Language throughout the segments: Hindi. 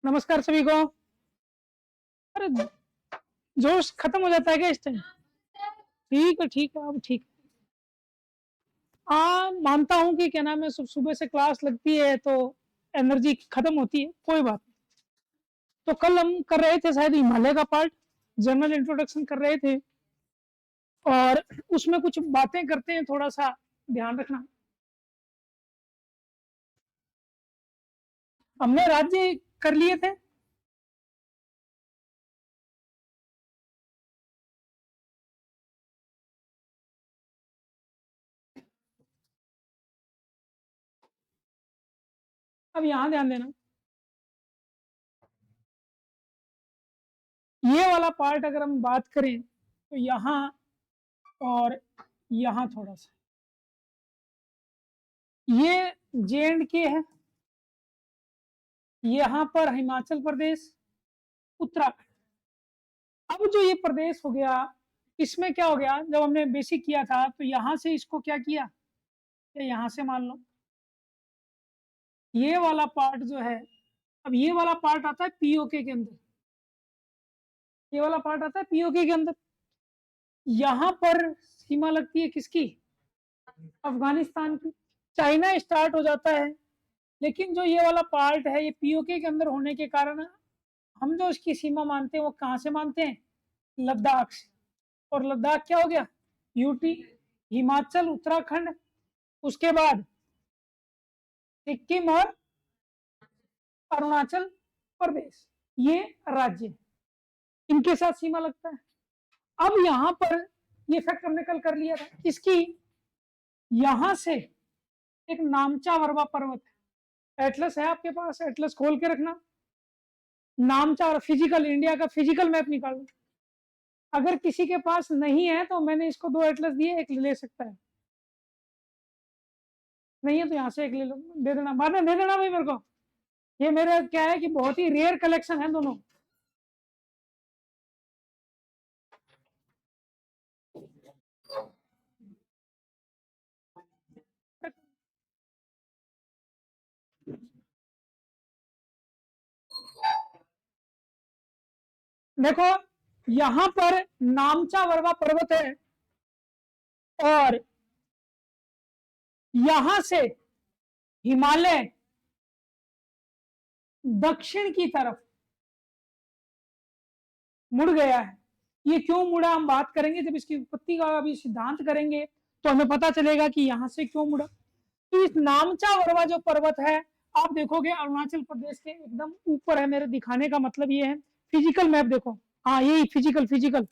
नमस्कार सभी को। अरे जोश खत्म हो जाता है क्या इस टाइम? ठीक है, ठीक है, अब ठीक है। मानता हूँ कि क्या नाम है, सुबह से क्लास लगती है तो एनर्जी खत्म होती है, कोई बात नहीं। तो कल हम कर रहे थे शायद हिमालय का पार्ट, जनरल इंट्रोडक्शन कर रहे थे और उसमें कुछ बातें करते हैं, थोड़ा सा ध्यान रखना। हमने राज्य कर लिए थे। अब यहाँ ध्यान देना, ये वाला पार्ट अगर हम बात करें तो यहाँ और यहाँ थोड़ा सा, ये J&K है, यहाँ पर हिमाचल प्रदेश, उत्तराखंड। अब जो ये प्रदेश हो गया, इसमें क्या हो गया, जब हमने बेसिक किया था तो यहाँ से इसको क्या किया, या यहाँ से मान लो ये वाला पार्ट जो है, अब ये वाला पार्ट आता है पीओके के अंदर, ये वाला पार्ट आता है पीओके के अंदर। यहाँ पर सीमा लगती है किसकी, अफगानिस्तान की। चाइना स्टार्ट हो जाता है, लेकिन जो ये वाला पार्ट है ये पीओके के अंदर होने के कारण हम जो इसकी सीमा मानते हैं वो कहाँ से मानते हैं, लद्दाख से। और लद्दाख क्या हो गया, यूटी, हिमाचल, उत्तराखंड, उसके बाद सिक्किम और अरुणाचल प्रदेश, ये राज्य इनके साथ सीमा लगता है। अब यहाँ पर ये फैक्ट हमने कल कर लिया था, इसकी यहां से एक नामचा वरवा पर्वत है, एटलस है आपके पास, एटलस खोल के रखना, नामचा फिजिकल, इंडिया का फिजिकल मैप निकाल लो। अगर किसी के पास नहीं है तो मैंने इसको 2 एटलस दिए, एक ले सकता है, नहीं है तो यहाँ से एक ले लो, दे देना, बाद में दे देना भाई मेरे को। ये मेरा क्या है कि बहुत ही रेयर कलेक्शन है दोनों। देखो यहां पर नामचा वरवा पर्वत है और यहां से हिमालय दक्षिण की तरफ मुड़ गया है। ये क्यों मुड़ा हम बात करेंगे, जब इसकी उत्पत्ति का अभी सिद्धांत करेंगे तो हमें पता चलेगा कि यहां से क्यों मुड़ा। तो इस नामचा वरवा जो पर्वत है, आप देखोगे अरुणाचल प्रदेश के एकदम ऊपर है। मेरे दिखाने का मतलब ये है, फिजिकल मैप देखो, हाँ यही फिजिकल फिजिकल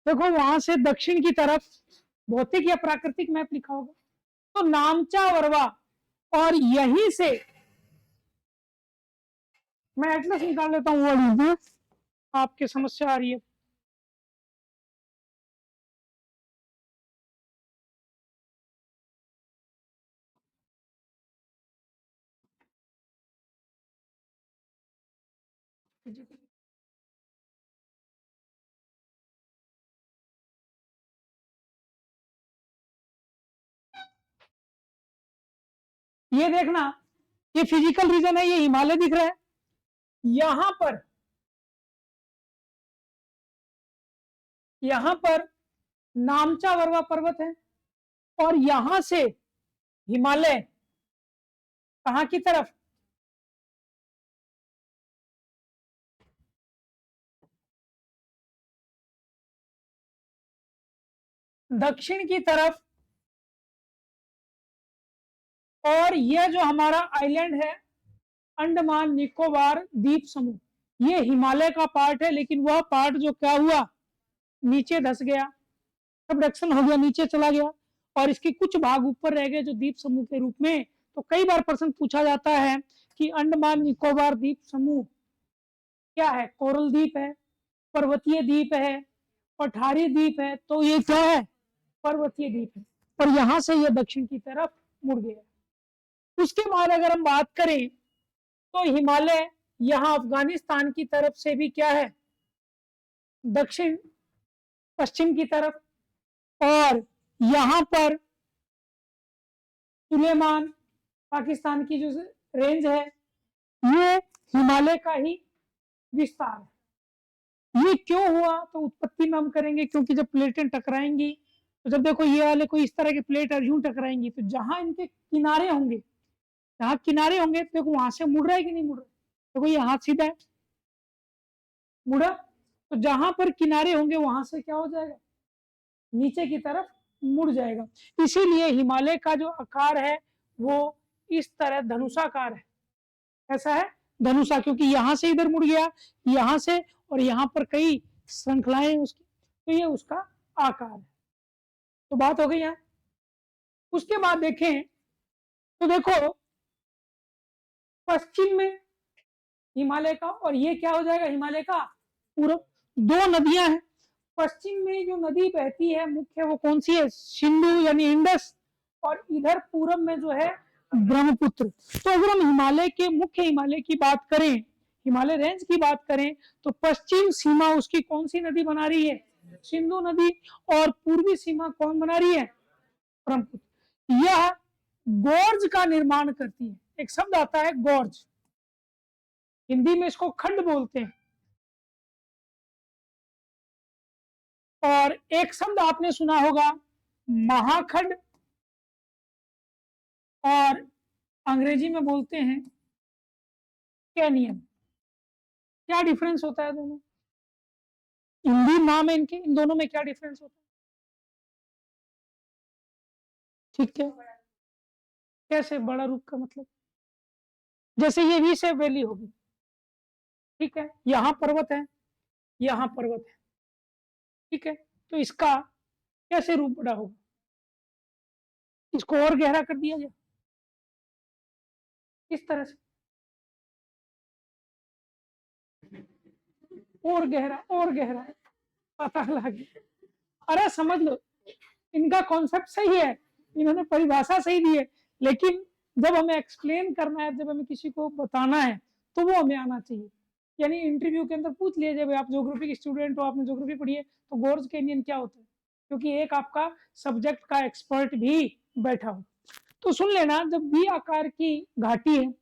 देखो, वहां से दक्षिण की तरफ, भौतिक या प्राकृतिक मैप लिखा होगा तो नामचा वरवा, और यहीं से मैं एटलस निकाल लेता हूँ, वो लीजिए, आपकी समस्या आ रही है। ये देखना, ये फिजिकल रीजन है, ये हिमालय दिख रहा है, यहां पर नामचा वरवा पर्वत है और यहां से हिमालय कहां की तरफ, दक्षिण की तरफ। और यह जो हमारा आइलैंड है अंडमान निकोबार द्वीप समूह, ये हिमालय का पार्ट है, लेकिन वह पार्ट जो क्या हुआ, नीचे धस गया, सबडक्शन हो गया, नीचे चला गया, और इसके कुछ भाग ऊपर रह गए जो द्वीप समूह के रूप में। तो कई बार प्रश्न पूछा जाता है कि अंडमान निकोबार द्वीप समूह क्या है, कोरल द्वीप है, पर्वतीय द्वीप है, पठारी द्वीप है, तो ये क्या है, पर्वतीय द्वीप है, और यहां से ये दक्षिण की तरफ मुड़ गया। उसके बाद अगर हम बात करें तो हिमालय यहां अफगानिस्तान की तरफ से भी क्या है, दक्षिण पश्चिम की तरफ, और यहां पर सुलेमान पाकिस्तान की जो रेंज है, ये हिमालय का ही विस्तार है। ये क्यों हुआ तो उत्पत्ति में हम करेंगे, क्योंकि जब प्लेटें टकराएंगी तो जब देखो ये वाले कोई इस तरह की प्लेट और यूं टकराएंगी तो जहां इनके किनारे होंगे, जहां किनारे होंगे तो देखो वहां से मुड़ रहा है कि नहीं मुड़ रहा है, देखो ये हाथ सीधा है, मुड़ा, तो जहां पर किनारे होंगे वहां से क्या हो जाएगा, नीचे की तरफ मुड़ जाएगा। इसीलिए हिमालय का जो आकार है वो इस तरह धनुषाकार है। ऐसा है धनुषा, क्योंकि यहां से इधर मुड़ गया, यहां से, और यहां पर कई श्रृंखलाएं उसकी, तो ये उसका आकार है। तो बात हो गई यहां। उसके बाद देखें तो देखो पश्चिम में हिमालय का, और ये क्या हो जाएगा हिमालय का पूर्व, दो नदियां हैं। पश्चिम में जो नदी बहती है मुख्य वो कौन सी है, सिंधु यानी इंडस, और इधर पूर्व में जो है ब्रह्मपुत्र। तो अगर हम हिमालय के मुख्य हिमालय की बात करें, हिमालय रेंज की बात करें, तो पश्चिम सीमा उसकी कौन सी नदी बना रही है, सिंधु नदी, और पूर्वी सीमा कौन बना रही है, ब्रह्मपुत्र। यह गोर्ज का निर्माण करती है। एक शब्द आता है गोर्ज, हिंदी में इसको खंड बोलते हैं, और एक शब्द आपने सुना होगा महाखंड, और अंग्रेजी में बोलते हैं कैनियन। क्या डिफरेंस होता है दोनों, हिंदी नाम है इनके, इन दोनों में क्या डिफरेंस होता है, ठीक है। कैसे बड़ा रूप का मतलब, जैसे ये वी से वैली होगी, ठीक है, यहां पर्वत है, यहां पर्वत है, ठीक है, तो इसका कैसे रूप बड़ा होगा, इसको और गहरा कर दिया जाए इस तरह से, और गहरा पता लगे। अरे समझ लो, इनका कॉन्सेप्ट सही है, इन्होंने परिभाषा सही दी है, लेकिन जब हमें एक्सप्लेन करना है, जब हमें किसी को बताना है तो वो हमें आना चाहिए। यानी इंटरव्यू के अंदर पूछ लिया जाए, आप ज्योग्राफी के स्टूडेंट हो, आपने ज्योग्राफी पढ़ी है, तो गोर्ज कैनियन क्या होता है, क्योंकि एक आपका सब्जेक्ट का एक्सपर्ट भी बैठा हो। तो सुन लेना, जब वी आकार की घाटी है,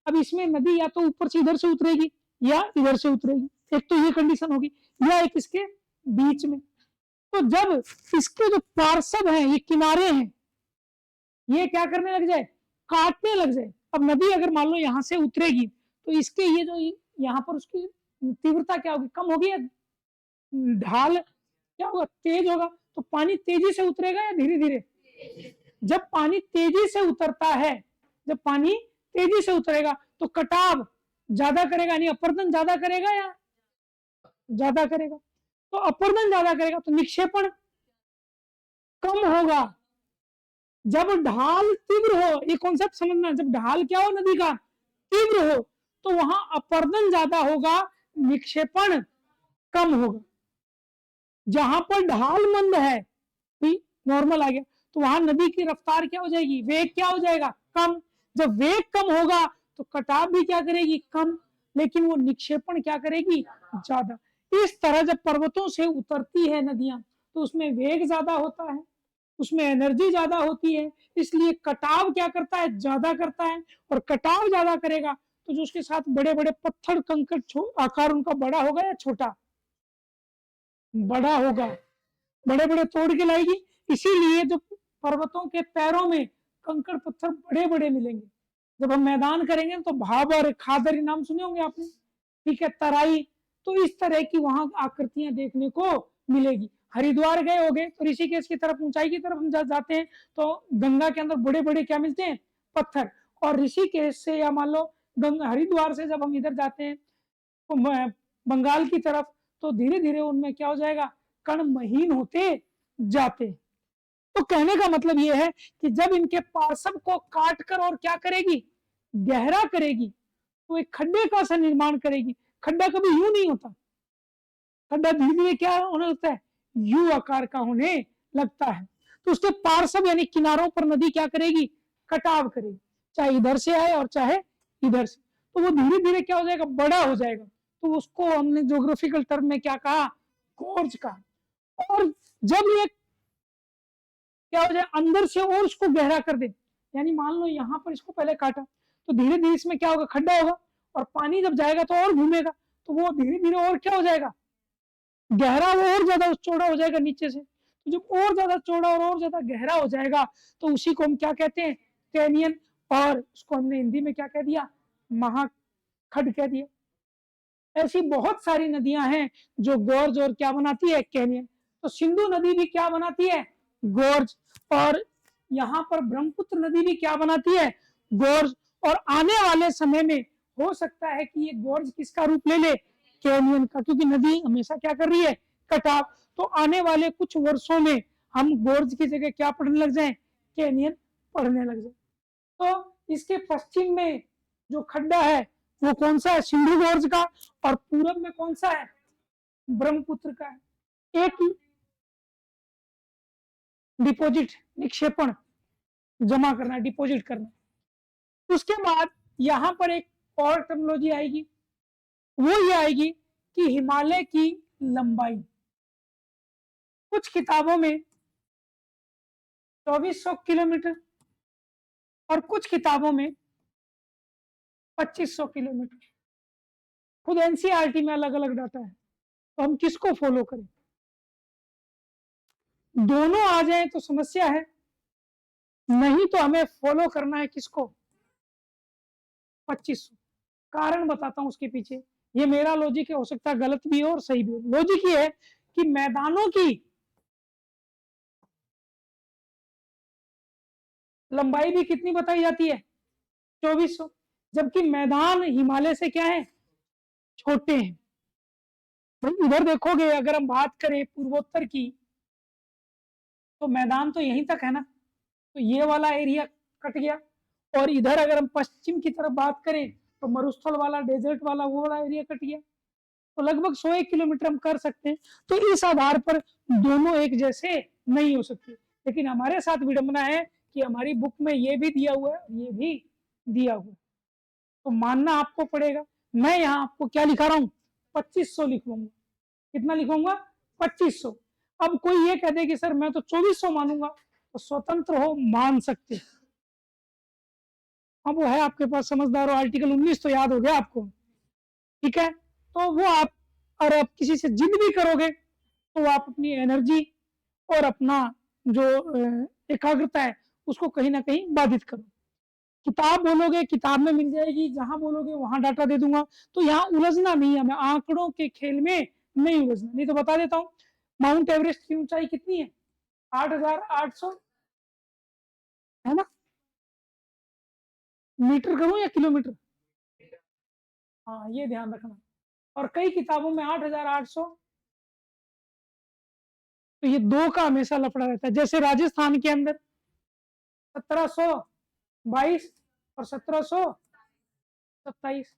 अब इसमें नदी या तो ऊपर से इधर से उतरेगी या इधर से उतरेगी, एक तो ये कंडीशन होगी, या एक इसके बीच में। तो जब इसके जो पार्षद हैं, ये किनारे हैं, ये क्या करने लग जाए, काटने लग जाए। अब नदी अगर मान लो यहां से उतरेगी तो इसके ये जो यहाँ पर उसकी तीव्रता क्या होगी, कम होगी, या ढाल क्या होगा, तेज होगा। तो पानी तेजी से उतरेगा या धीरे धीरे, जब पानी तेजी से उतरता है, जब पानी तेजी से उतरेगा तो कटाव ज्यादा करेगा, यानी अपर्दन ज्यादा करेगा या ज्यादा करेगा, तो अपर्दन ज्यादा करेगा तो निक्षेपण कम होगा। जब ढाल तीव्र हो, ये कॉन्सेप्ट समझना, जब ढाल क्या हो नदी का, तीव्र हो, तो वहां अपर्दन ज्यादा होगा, निक्षेपण कम होगा। जहां पर ढाल मंद है, नॉर्मल आ गया, तो वहां नदी की रफ्तार क्या हो जाएगी, वेग क्या हो जाएगा, कम। जब वेग कम होगा तो कटाव भी क्या करेगी, कम, लेकिन वो निक्षेपण क्या करेगी, ज्यादा। इस तरह जब पर्वतों से उतरती है नदियां तो उसमें वेग ज्यादा होता है, उसमें एनर्जी ज्यादा होती है, इसलिए कटाव क्या करता है, ज्यादा करता है। और कटाव ज्यादा करेगा तो जो उसके साथ बड़े बड़े पत्थर कंकड़ आकार उनका बड़ा होगा या छोटा, बड़ा होगा, बड़े बड़े तोड़ के लाएगी। इसीलिए जो पर्वतों के पैरों में कंकड़ पत्थर बड़े बड़े मिलेंगे। जब हम मैदान करेंगे तो भाबर, खादर नाम सुने होंगे आपने, ठीक है, तराई, तो इस तरह की वहां आकृतियां देखने को मिलेगी। हरिद्वार गए होगे तो ऋषिकेश की तरफ, ऊंचाई की तरफ हम जाते हैं तो गंगा के अंदर बड़े बड़े क्या मिलते हैं, पत्थर। और ऋषिकेश से या मान लो गंगा, हरिद्वार से जब हम इधर जाते हैं तो बंगाल की तरफ, तो धीरे धीरे उनमें क्या हो जाएगा, कण महीन होते जाते। तो कहने का मतलब यह है कि जब इनके पार्श्व को काट कर और क्या करेगी, गहरा करेगी, तो एक खड्डे का सा निर्माण करेगी। खड्डा कभी यूं नहीं होता, खड्डा धीरे धीरे क्या होने लगता है, यू आकार का होने लगता है। तो उसके पार्श्व यानी किनारों पर नदी क्या करेगी, कटाव करेगी, चाहे इधर से आए और चाहे इधर से, तो वो धीरे धीरे क्या हो जाएगा, बड़ा हो जाएगा। तो उसको हमने ज्योग्राफिकल टर्म में क्या कहा, गोर्ज का। और जब ये क्या हो जाए, अंदर से और उसको गहरा कर दे, यानी मान लो यहां पर इसको पहले काटा तो धीरे धीरे इसमें क्या होगा, खड्डा होगा, और पानी जब जाएगा तो और घूमेगा, तो वो धीरे धीरे और क्या हो जाएगा, गहरा, वो और ज्यादा चौड़ा हो जाएगा नीचे से। तो जब और ज्यादा चौड़ा और ज्यादा गहरा हो जाएगा तो उसी को हम क्या कहते हैं, कैनियन। और उसको हमने हिंदी में क्या कह दिया, महाखड्ड कह दिया। ऐसी बहुत सारी नदियां हैं जो गोर्ज और क्या बनाती है, कैनियन। तो सिंधु नदी भी क्या बनाती है, गोर्ज। और यहाँ पर ब्रह्मपुत्र नदी भी क्या बनाती है, गोर्ज। और आने वाले समय में हो सकता है कि ये गोर्ज किसका रूप ले ले, कैनियन का, क्योंकि नदी हमेशा क्या कर रही है, कटाव। तो आने वाले कुछ वर्षों में हम गोर्ज की जगह क्या पढ़ने लग जाएं, कैनियन पढ़ने लग जाए। तो इसके पश्चिम में जो खड्डा है वो कौन सा है, सिंधु गोर्ज का। और पूरब में कौन सा है, ब्रह्मपुत्र का है। एक डिपॉजिट, निक्षेपण, जमा करना, डिपॉजिट करना। उसके बाद यहां पर एक और टर्मिनोलॉजी आएगी, वो ये आएगी कि हिमालय की लंबाई। कुछ किताबों में 2400 किलोमीटर और कुछ किताबों में 2500 किलोमीटर। खुद एनसीईआरटी में अलग अलग डाटा है, तो हम किसको फॉलो करें। दोनों आ जाए तो समस्या है, नहीं तो हमें फॉलो करना है किसको, 2500। कारण बताता हूं उसके पीछे, ये मेरा लॉजिक है, हो सकता है गलत भी हो और सही भी हो। लॉजिक ये है कि मैदानों की लंबाई भी कितनी बताई जाती है, 2400, जबकि मैदान हिमालय से क्या है, छोटे हैं। भाई इधर देखोगे, अगर हम बात करें पूर्वोत्तर की, तो मैदान तो यहीं तक है ना, तो ये वाला एरिया कट गया। और इधर अगर हम पश्चिम की तरफ बात करें तो मरुस्थल वाला, डेजर्ट वाला, वो वाला एरिया कट गया। तो लगभग 101 किलोमीटर हम कर सकते हैं। तो इस आधार पर दोनों एक जैसे नहीं हो सकते। लेकिन हमारे साथ विडंबना है कि हमारी बुक में ये भी दिया हुआ है, ये भी दिया हुआ है, तो मानना आपको पड़ेगा। मैं यहाँ आपको क्या लिखा रहा हूँ, 2500 लिखवाऊंगा। कितना लिखवाऊंगा, 2500। अब कोई ये कह दे कि सर मैं तो 2400 मानूंगा, तो स्वतंत्र हो, मान सकते। अब वो है आपके पास, समझदार हो, आर्टिकल 19 तो याद हो गया आपको, ठीक है। तो वो आप, और आप किसी से जिद भी करोगे तो आप अपनी एनर्जी और अपना जो एकाग्रता है उसको कहीं ना कहीं बाधित करो। किताब बोलोगे, किताब में मिल जाएगी, जहां बोलोगे वहां डाटा दे दूंगा। तो यहाँ उलझना नहीं है, हमें आंकड़ों के खेल में नहीं उलझना। नहीं तो बता देता हूँ, माउंट एवरेस्ट की ऊंचाई कितनी है, 8800, है ना। मीटर करूं या किलोमीटर, हाँ ये ध्यान रखना। और कई किताबों में 8800। तो ये दो का हमेशा लफड़ा रहता है। जैसे राजस्थान के अंदर 1722 और 1727।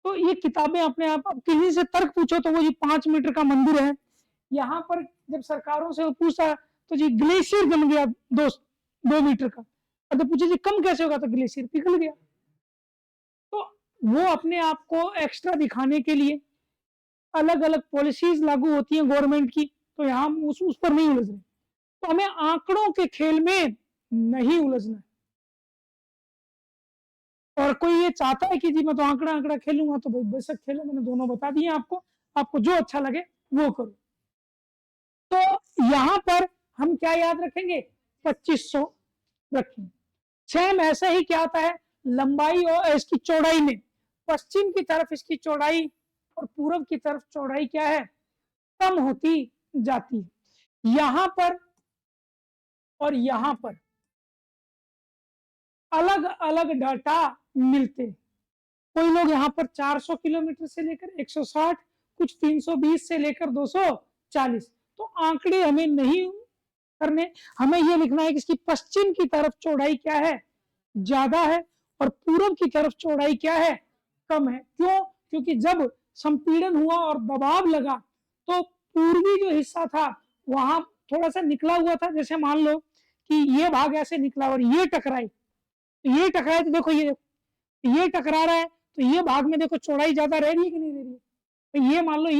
तो ये किताबें अपने आप, अब किसी से तर्क पूछो तो वो जी 5 मीटर का मंदिर है। यहाँ पर जब सरकारों से पूछा तो जी ग्लेशियर जम गया 2 मीटर का। तो पूछे जी कम कैसे होगा, तो ग्लेशियर पिघल गया। तो वो अपने आप को एक्स्ट्रा दिखाने के लिए अलग अलग पॉलिसीज लागू होती हैं गवर्नमेंट की, तो यहाँ उस पर नहीं उलझ रहे। तो हमें आंकड़ों के खेल में नहीं उलझना। और कोई ये चाहता है कि जी मैं तो आंकड़ा आंकड़ा खेलूंगा, तो बेशक खेलो, मैंने दोनों बता दिए आपको, आपको जो अच्छा लगे वो करो। तो यहां पर हम क्या याद रखेंगे, 2500 रखेंगे। सेम ऐसा ही क्या आता है, लंबाई और इसकी चौड़ाई में, पश्चिम की तरफ इसकी चौड़ाई और पूर्व की तरफ चौड़ाई क्या है, कम होती जाती है। यहां पर और यहां पर अलग अलग डाटा मिलते। कोई लोग यहाँ पर 400 किलोमीटर से लेकर 160, कुछ 320 से लेकर 240। तो आंकड़े हमें नहीं करने, हमें यह लिखना है कि इसकी पश्चिम की तरफ चौड़ाई क्या है, ज्यादा है, और पूर्व की तरफ चौड़ाई क्या है, कम है। क्यों, क्योंकि जब संपीड़न हुआ और दबाव लगा तो पूर्वी जो हिस्सा था वहां थोड़ा सा निकला हुआ था। जैसे मान लो कि ये भाग ऐसे निकला और ये टकराए, तो ये टकराए, तो देखो ये टकरा रहा है, तो ये भाग में देखो चौड़ाई ज्यादा रह रही है कि नहीं रह रही है। तो ये मान लो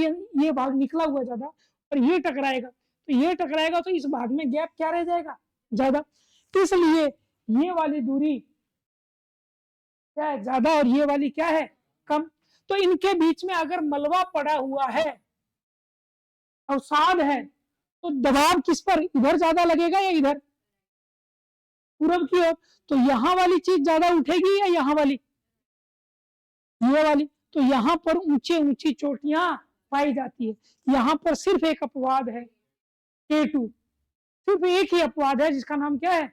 ये भाग निकला हुआ ज्यादा और ये टकराएगा, तो ये टकराएगा, तो इस भाग में गैप क्या रह जाएगा, ज्यादा। तो इसलिए ये वाली दूरी क्या है, ज्यादा, और ये वाली क्या है, कम। तो इनके बीच में अगर मलबा पड़ा हुआ है, अवसाद है, तो दबाव किस पर, इधर ज्यादा लगेगा या इधर, पूरब की ओर। तो यहां वाली चीज ज्यादा उठेगी या यहां वाली, ये वाली। तो यहां पर ऊंचे ऊंची चोटियां पाई जाती है। यहां पर सिर्फ एक अपवाद है, K2, सिर्फ एक ही अपवाद है जिसका नाम क्या है,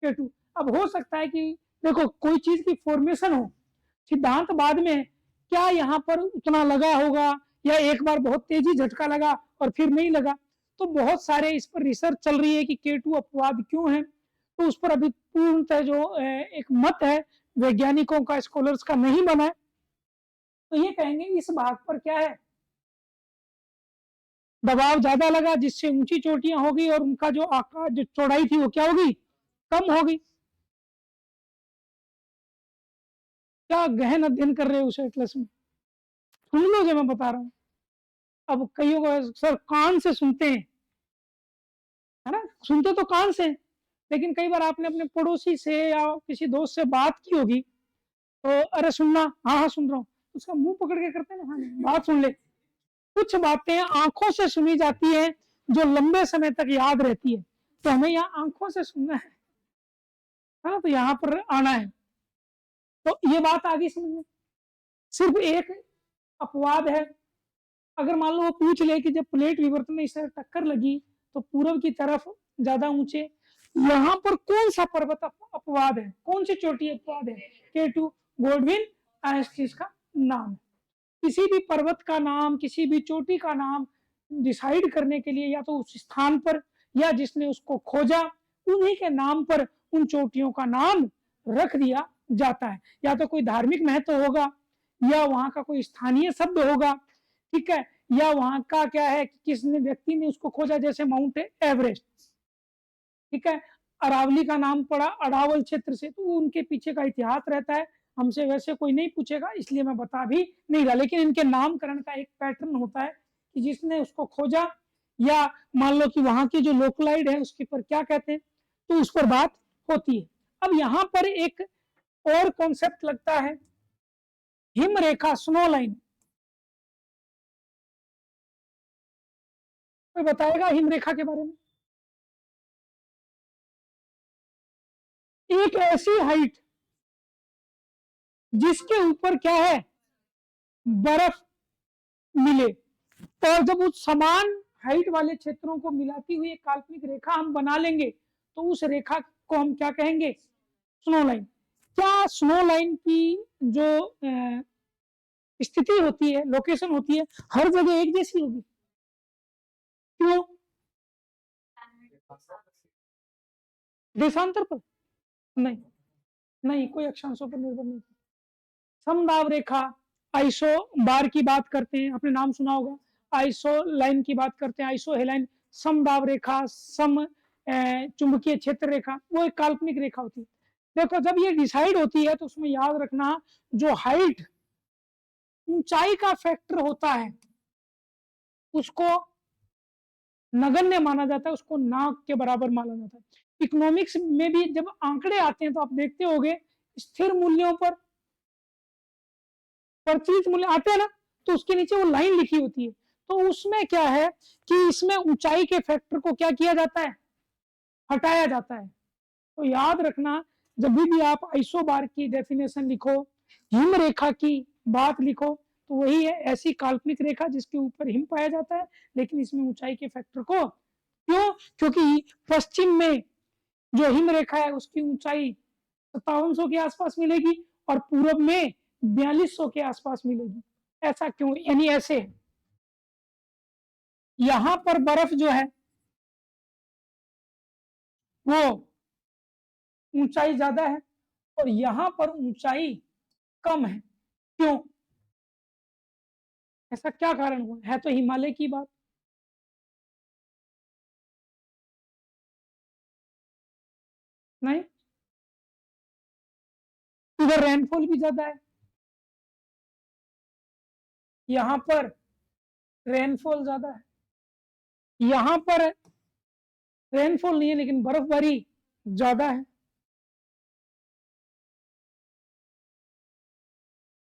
K2। अब हो सकता है कि देखो कोई चीज की फॉर्मेशन हो, सिद्धांत बाद में, क्या यहाँ पर उतना लगा होगा या एक बार बहुत तेजी झटका लगा और फिर नहीं लगा। तो बहुत सारे इस पर रिसर्च चल रही है कि K2 अपवाद क्यों है। तो उस पर अभी पूर्णतः जो एक मत है वैज्ञानिकों का, स्कॉलर्स का, नहीं बना है। तो ये कहेंगे इस भाग पर क्या है, दबाव ज्यादा लगा जिससे ऊंची चोटियां होगी और उनका जो आकार, जो चौड़ाई थी वो क्या होगी, कम होगी। क्या गहन अध्ययन कर रहे हो उस एटलस में, सुन लो जो मैं बता रहा हूँ। अब कईयों को सर कान से सुनते हैं, है ना, सुनते तो कान से, लेकिन कई बार आपने अपने पड़ोसी से या किसी दोस्त से बात की होगी, तो अरे सुनना, हाँ हाँ सुन रहा हूँ, उसका मुंह पकड़ के करते हैं ना, हाँ बात सुन ले। कुछ बातें आंखों से सुनी जाती है जो लंबे समय तक याद रहती है। तो हमें यहाँ आंखों से सुनना है ना, तो यहाँ पर आना है। तो ये बात आगे समझ में, सिर्फ एक अपवाद है। अगर मान लो वो पूछ ले कि जब प्लेट विवर्तन में इससे टक्कर लगी तो पूरब की तरफ ज्यादा ऊंचे, यहाँ पर कौन सा पर्वत अपवाद है, कौन सी चोटी अपवाद है, K2, गोल्डविन आइसक्रीज का नाम। किसी भी पर्वत का नाम, किसी भी चोटी का नाम डिसाइड करने के लिए या तो उस स्थान पर या जिसने उसको खोजा उन्हीं के नाम पर उन चोटियों का नाम रख दिया जाता है। या तो कोई धार्मिक महत्व होगा, या वहां का कोई स्थानीय शब्द होगा, ठीक है, या वहां का क्या है कि किसने व्यक्ति ने उसको खोजा, जैसे माउंट एवरेस्ट, ठीक है, अरावली का नाम पड़ा अरावल क्षेत्र से, तो उनके पीछे का इतिहास रहता है। हमसे वैसे कोई नहीं पूछेगा इसलिए मैं बता भी नहीं रहा, लेकिन इनके नामकरण का एक पैटर्न होता है कि जिसने उसको खोजा, या मान लो कि वहां की जो लोकलाइड है उसके पर क्या कहते हैं, तो उस पर बात होती है। अब यहाँ पर एक और कॉन्सेप्ट लगता है, हिम रेखा, स्नो लाइन। कोई बताएगा हिम रेखा के बारे में, एक ऐसी हाइट जिसके ऊपर क्या है, बर्फ मिले, और जब उस समान हाइट वाले क्षेत्रों को मिलाती हुई एक काल्पनिक रेखा हम बना लेंगे तो उस रेखा को हम क्या कहेंगे, स्नो लाइन। क्या स्नो लाइन की जो स्थिति होती है, लोकेशन होती है, हर जगह एक जैसी होगी, क्यों, देशांतर पर नहीं, नहीं कोई अक्षांशों पर निर्भर नहीं। समदाब रेखा, आइसो बार की बात करते हैं, आपने नाम सुना होगा, आइसो लाइन की बात करते हैं, आइसो हेलाइन, समदाब रेखा, सम चुंबकीय क्षेत्र रेखा, वो एक काल्पनिक रेखा होती है। देखो जब ये डिसाइड होती है तो उसमें याद रखना, जो हाइट, ऊंचाई का फैक्टर होता है उसको नगण्य माना जाता है, उसको नाक के बराबर माना जाता है। इकोनॉमिक्स में भी जब आंकड़े आते हैं तो आप देखते होंगे स्थिर मूल्यों पर परचेज मूल्य आते हैं ना, तो उसके नीचे वो लाइन लिखी होती है। तो उसमें क्या है कि इसमें ऊंचाई के फैक्टर को क्या किया जाता है, हटाया जाता है। तो याद रखना, जब भी आप आइसोबार की डेफिनेशन लिखो, हिम रेखा की बात लिखो, तो वही है, ऐसी काल्पनिक रेखा जिसके ऊपर हिम पाया जाता है, लेकिन इसमें ऊंचाई के फैक्टर को, क्यों, क्योंकि पश्चिम में जो हिम रेखा है उसकी ऊंचाई 5700 के आसपास मिलेगी और पूरब में 4200 के आसपास मिलेगी। ऐसा क्यों, यानी ऐसे यहां पर बर्फ जो है वो ऊंचाई ज्यादा है और यहां पर ऊंचाई कम है, क्यों, ऐसा क्या कारण हुआ है, तो हिमालय की बात। नहीं, इधर रेनफॉल भी ज्यादा है, यहां पर रेनफॉल ज्यादा है, यहां पर रेनफॉल नहीं है लेकिन बर्फबारी ज्यादा है।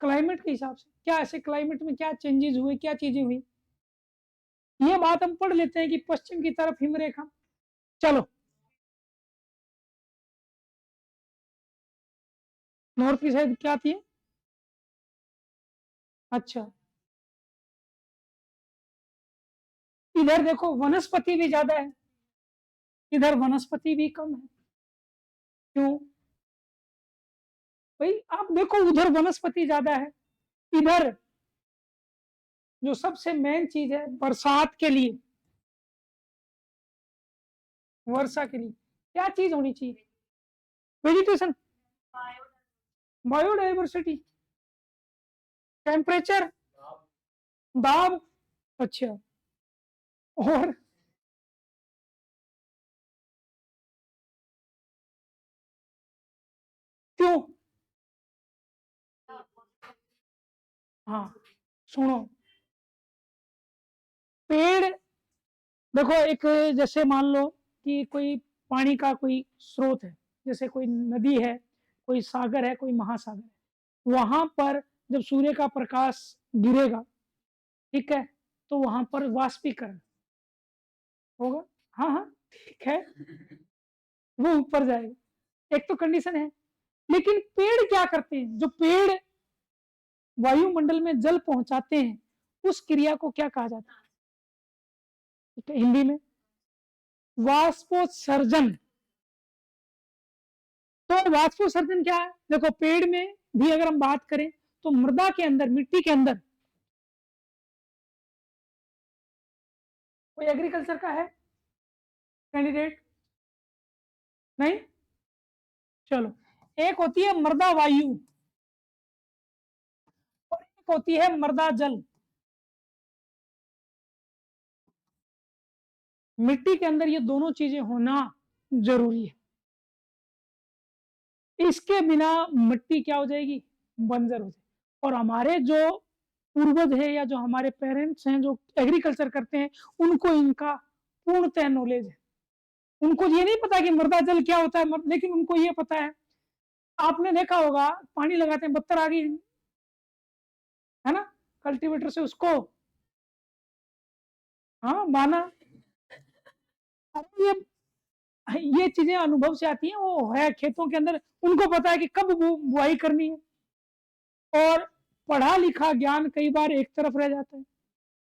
क्लाइमेट के हिसाब से क्या ऐसे क्लाइमेट में क्या चेंजेस हुए, क्या चीजें हुई, ये बात हम पढ़ लेते हैं कि पश्चिम की तरफ हिमरेखा। चलो, नॉर्थ की साइड क्या आती है? अच्छा, इधर देखो वनस्पति भी ज्यादा है, इधर वनस्पति भी कम है। क्यों भाई? आप देखो उधर वनस्पति ज्यादा है, इधर जो सबसे मेन चीज है बरसात के लिए, वर्षा के लिए क्या चीज होनी चाहिए? वेजिटेशन, बायोडाइवर्सिटी, टेम्परेचर, दाब। अच्छा, और क्यों? हाँ, सुनो, पेड़ देखो, एक जैसे मान लो कि कोई पानी का कोई स्रोत है, जैसे कोई नदी है, कोई सागर है, कोई महासागर है, वहां पर जब सूर्य का प्रकाश गिरेगा, ठीक है, तो वहां पर वाष्पीकरण होगा। हाँ हाँ, ठीक है, वो ऊपर जाएगा, एक तो कंडीशन है। लेकिन पेड़ क्या करते हैं? जो पेड़ वायुमंडल में जल पहुंचाते हैं, उस क्रिया को क्या कहा जाता है? ठीक है, हिंदी में वाष्पोत्सर्जन। तो वाष्पोत्सर्जन क्या है? देखो, पेड़ में भी अगर हम बात करें तो मृदा के अंदर, मिट्टी के अंदर, कोई एग्रीकल्चर का है कैंडिडेट? नहीं? चलो, एक होती है मृदा वायु और एक होती है मृदा जल। मिट्टी के अंदर ये दोनों चीजें होना जरूरी है, इसके बिना मिट्टी क्या हो जाएगी? बंजर हो जाएगी। और हमारे जो पूर्वज है या जो हमारे पेरेंट्स हैं जो एग्रीकल्चर करते हैं, उनको इनका पूर्णतः नॉलेज है। उनको ये नहीं पता कि मृदा जल क्या होता है, लेकिन उनको ये पता है। आपने देखा होगा, पानी लगाते हैं, बत्तर आ गई है ना, कल्टीवेटर से उसको, हाँ, बाना। अब ये चीजें अनुभव से आती हैं, वो है खेतों के अंदर, उनको पता है कि कब बुआई करनी है। और पढ़ा लिखा ज्ञान कई बार एक तरफ रह जाता है।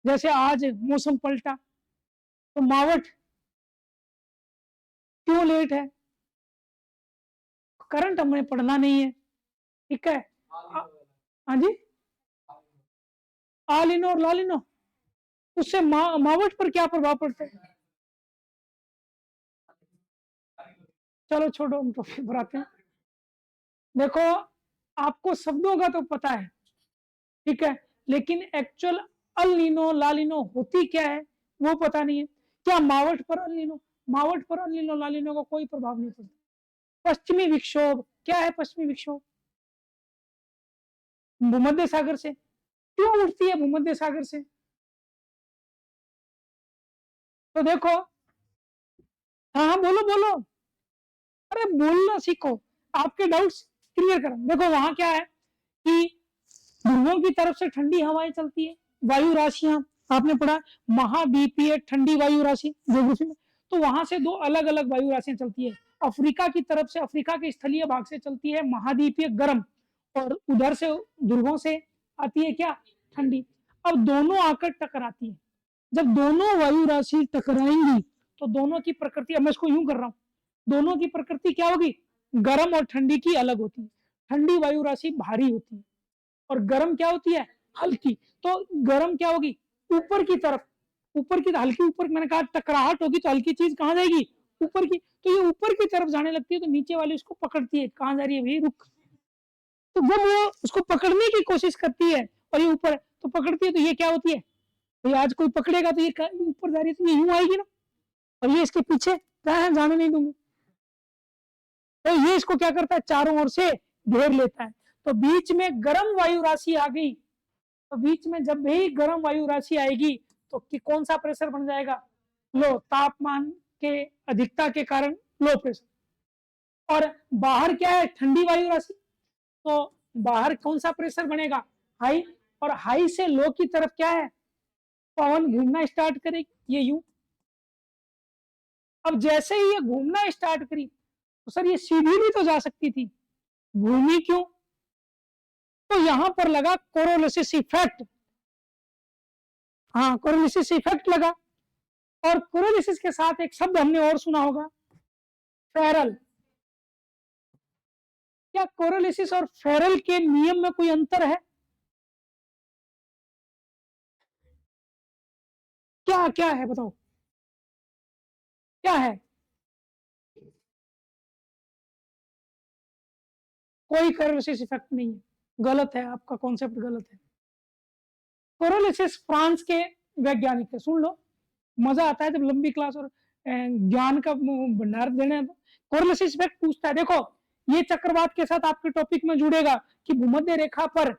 जैसे आज मौसम पलटा, तो मावठ क्यों लेट है? करंट हमें पढ़ना नहीं है, ठीक है। हाँ जी, आलिनो और लालिनो, उससे मावठ पर क्या प्रभाव पड़ता है? चलो छोड़ो, हम टॉपिक पर आते हैं। देखो, आपको शब्दों का तो पता है, ठीक है, लेकिन एक्चुअल अल नीनो लालिनो होती क्या है वो पता नहीं है। क्या मावठ पर अल नीनो, मावठ पर अल नीनो लालिनो का कोई प्रभाव नहीं पड़ता। पश्चिमी विक्षोभ क्या है? पश्चिमी विक्षोभ भूमध्य सागर से क्यों उठती है? भूमध्य सागर से। तो देखो, हाँ हाँ, बोलो बोलो, अरे बोलना सीखो, आपके डाउट्स क्लियर करो। देखो, वहां क्या है कि ध्रुवों की तरफ से ठंडी हवाएं चलती है, वायु राशियां, आपने पढ़ा महाद्वीपीय ठंडी वायु राशि ज्योग्राफी में। तो वहां से दो अलग अलग वायु राशियां चलती है। अफ्रीका की तरफ से, अफ्रीका के स्थलीय भाग से चलती है महाद्वीपीय गर्म, और उधर से ध्रुवों से आती है क्या? ठंडी। अब दोनों आकर टकराती है। जब दोनों वायु राशि टकराएंगी तो दोनों की प्रकृति, अब मैं इसको यूं कर रहा हूं, दोनों की प्रकृति क्या होगी? गर्म और ठंडी की अलग होती है। ठंडी वायु राशि भारी होती है और गर्म क्या होती है? हल्की। तो गर्म क्या होगी? ऊपर की तरफ, ऊपर की हल्की, ऊपर मैंने कहा टकराहट होगी तो हल्की चीज कहां जाएगी? ऊपर की। तो ये ऊपर की तरफ जाने लगती है तो नीचे वाली उसको पकड़ती है, कहां जा रही है भाई, रुक। तो जब वो उसको पकड़ने की कोशिश करती है और ये ऊपर तो पकड़ती है, तो ये क्या होती है भाई, आज कोई पकड़ेगा तो ये ऊपर जा रही है तो ये यूं आएगी ना, और ये इसके पीछे कहा जाने नहीं दूंगी, तो ये इसको क्या करता है? चारों ओर से घेर लेता है। तो बीच में गर्म वायु राशि आ गई, तो बीच में जब भी गर्म वायु राशि आएगी तो कि कौन सा प्रेशर बन जाएगा? लो, तापमान के अधिकता के कारण लो प्रेशर। और बाहर क्या है? ठंडी वायु राशि। तो बाहर कौन सा प्रेशर बनेगा, हाई, और हाई से लो की तरफ क्या है, पवन घूमना स्टार्ट करेगी, ये यूं। अब जैसे ही ये घूमना स्टार्ट करी तो सर ये सीधी भी तो जा सकती थी, घूमी क्यों, तो यहां पर लगा कोरोलिसिस इफेक्ट। हाँ, कोरोलिसिस इफेक्ट लगा। और कोरोलिसिस के साथ एक शब्द हमने और सुना होगा, फेरल। क्या कोरोलिसिस और फेरल के नियम में कोई अंतर है, क्या क्या है बताओ, क्या है, कोई कोरोलिसिस इफेक्ट नहीं है, गलत है, आपका कॉन्सेप्ट गलत है। कोरोलिसिस फ्रांस के वैज्ञानिक है, सुन लो, मजा आता है जब लंबी क्लास और ज्ञान का भंडार देने। कोरोलिसिस इफेक्ट पूछता है, देखो ये चक्रवात के साथ आपके टॉपिक में जुड़ेगा कि भूमध्य रेखा पर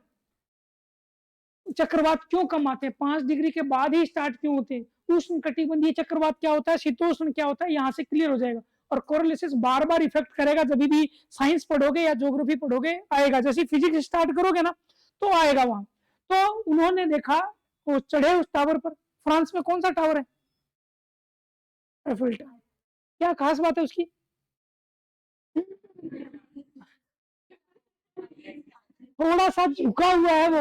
चक्रवात क्यों कम आते हैं, 5 डिग्री के बाद ही स्टार्ट क्यों होते हैं, उष्ण कटिबंधीय चक्रवात क्या होता है, शीतोष्ण क्या होता है, यहाँ से क्लियर हो जाएगा। और कोरोलिसिस बार बार इफेक्ट करेगा, जब भी साइंस पढ़ोगे या ज्योग्राफी पढ़ोगे आएगा, जैसे फिजिक्स स्टार्ट करोगे ना तो आएगा वहां। तो उन्होंने देखा, वो चढ़े उस टावर पर, फ्रांस में कौन सा टावर है, एफिल टावर। क्या खास बात है उसकी, थोड़ा सा झुका हुआ है वो,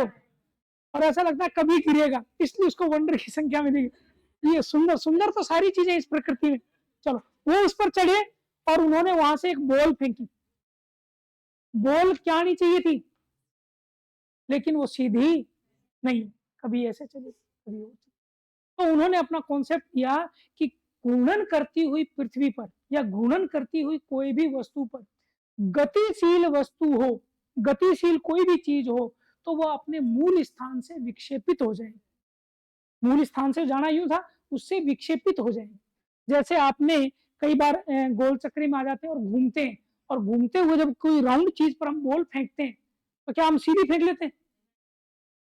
और ऐसा लगता है कभी गिरेगा, इसलिए उसको वंडर की संख्या मिलेगी। ये सुंदर सुंदर तो सारी चीजें इस प्रकृति में। चलो, वो उस पर चढ़े और उन्होंने वहां से एक बॉल फेंकी, बॉल क्या आनी चाहिए थी, लेकिन वो सीधी नहीं, कभी ऐसे चली कभी वो चली। तो उन्होंने अपना कॉन्सेप्ट किया कि घूर्णन करती हुई पृथ्वी पर या घूर्णन करती हुई कोई भी वस्तु पर, गतिशील वस्तु हो, गतिशील कोई भी चीज हो, तो वह अपने मूल स्थान से विक्षेपित हो जाएगी। मूल स्थान से जाना यूं था, उससे विक्षेपित हो जाएगी। जैसे आपने कई बार गोल चक्री में आ जाते हैं और घूमते हैं, और घूमते हुए जब कोई राउंड चीज पर हम बॉल फेंकते हैं तो क्या हम सीधी फेंक लेते हैं,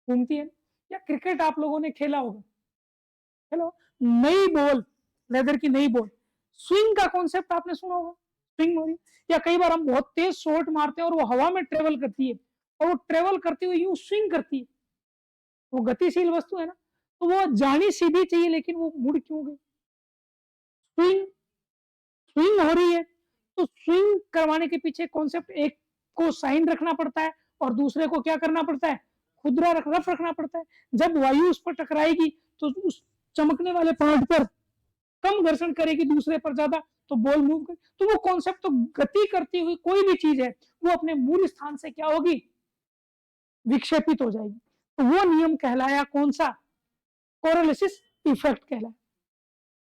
घूमती है। या क्रिकेट आप लोगों ने खेला होगा, हेलो, नई बॉल, लेदर की नई बॉल, स्विंग का कॉन्सेप्ट आपने सुना होगा, स्विंग हो रही, या कई बार हम बहुत तेज शॉट मारते हैं और वो हवा में ट्रेवल करती है, और वो ट्रेवल करती हुई यूं स्विंग करती है, वो गतिशील वस्तु है ना, तो वो जानी सीधी चाहिए, लेकिन वो मुड़ क्यों गई, स्विंग, स्विंग हो रही है, तो स्विंग करवाने के पीछे कॉन्सेप्ट, एक को साइन रखना पड़ता है और दूसरे को क्या करना पड़ता है, खुदरा रफ रखना पड़ता है। जब वायु उस पर टकराएगी तो उस चमकने वाले पॉइंट पर कम घर्षण करेगी, दूसरे पर ज्यादा, तो बॉल मूव कर, तो वो कॉन्सेप्ट, तो गति करती हुई कोई भी चीज है वो अपने मूल स्थान से क्या होगी, विक्षेपित हो जाएगी। तो वो नियम कहलाया कौन सा, कोरोलिसिस इफेक्ट कहलाया।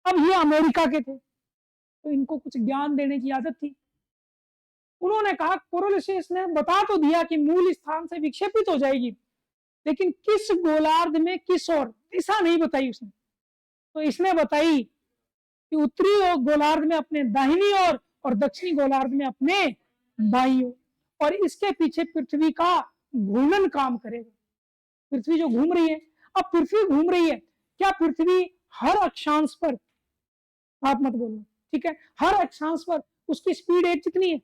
अब ये अमेरिका के थे, तो इनको कुछ ज्ञान देने की आदत थी। उन्होंने कहा, कोरोलिसिस ने बता तो दिया कि मूल स्थान से विक्षेपित हो जाएगी, लेकिन किस गोलार्ध में किस ओर, दिशा नहीं बताई उसने। तो इसने बताई कि उत्तरी गोलार्ध में अपने दाहिनी ओर और दक्षिणी गोलार्ध में अपने बाईं ओर, और इसके पीछे पृथ्वी का घूर्णन काम करेगा। पृथ्वी जो घूम रही है, अब पृथ्वी घूम रही है, क्या पृथ्वी हर अक्षांश पर, आप मत बोलो, ठीक है, हर अक्षांश पर उसकी स्पीड एक जितनी है,